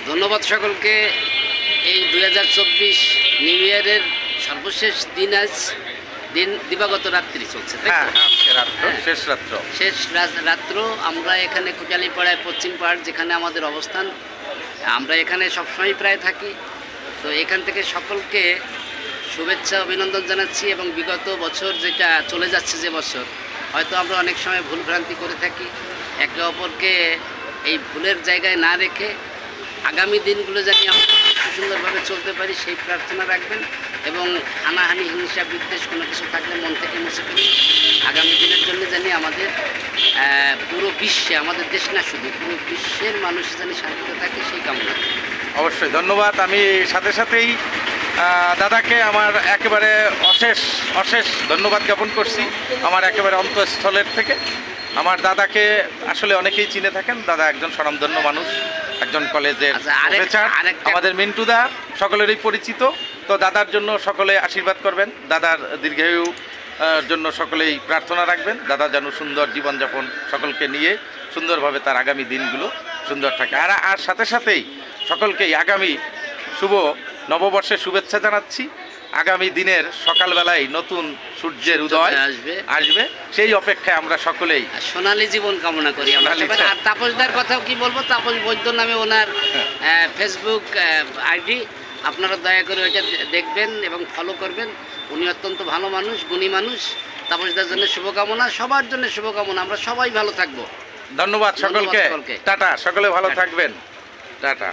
ধন্যবাদ সকলকে। এই 2024 নিউ ইয়ারের সর্বশেষ দিন, আজ দিবাগত রাত্রি চলছে, শেষ রাত্র। আমরা এখানে কোটালীপাড়ায় পশ্চিম পাহাড় যেখানে আমাদের অবস্থান, আমরা এখানে সবসময় প্রায় থাকি। তো এখান থেকে সকলকে শুভেচ্ছা অভিনন্দন জানাচ্ছি। এবং বিগত বছর যেটা চলে যাচ্ছে, যে বছর হয়তো আমরা অনেক সময় ভুলভ্রান্তি করে থাকি, একে অপরকে এই ভুলের জায়গায় না রেখে আগামী দিনগুলো জানি আমরা সুন্দরভাবে চলতে পারি সেই প্রার্থনা রাখবেন। এবং হানাহানি, হিংসা, বিদ্বেষ কোনো কিছু থাকলে মন থেকে মুছে ফেলি। আগামী দিনের জন্য জানি আমাদের পুরো বিশ্বে, আমাদের দেশ না শুধু, পুরো বিশ্বের মানুষ জানি শান্তিতে থাকে, সেই কামনা। অবশ্যই ধন্যবাদ। আমি সাথে সাথেই দাদাকে আমার একেবারে অশেষ ধন্যবাদ জ্ঞাপন করছি আমার একেবারে অন্তঃস্থলের থেকে। আমার দাদাকে আসলে অনেকেই চিনে থাকেন। দাদা একজন স্বনামধন্য মানুষ, একজন কলেজের প্রফেসর, আমাদের মিন্টুদা সকলেরই পরিচিত। তো দাদার জন্য সকলে আশীর্বাদ করবেন, দাদার দীর্ঘায়ু জন্য সকলেই প্রার্থনা রাখবেন। দাদা যেন সুন্দর জীবনযাপন সকলকে নিয়ে সুন্দরভাবে তার আগামী দিনগুলো সুন্দর থাকে। আর সাথে সাথেই সকলকেই আগামী শুভ নববর্ষের শুভেচ্ছা জানাচ্ছি। আগামী দিনের সকালবেলায় নতুন সূর্যের উদয় আসবে, সেই অপেক্ষায় আমরা সকলেই সোনালী জীবন কামনা করি। আর তাপসদার কথাও কি বলবো, তাপস বৈদ্য নামে ওনার ফেসবুক আইডি, আপনারা দয়া করে ওইটা দেখবেন এবং ফলো করবেন। উনি অত্যন্ত ভালো মানুষ, গুণী মানুষ। তাপসদার জন্য শুভকামনা, সবার জন্য শুভকামনা। আমরা সবাই ভালো থাকবো। ধন্যবাদ সকলকে। টাটা, সকলে ভালো থাকবেন। টাটা।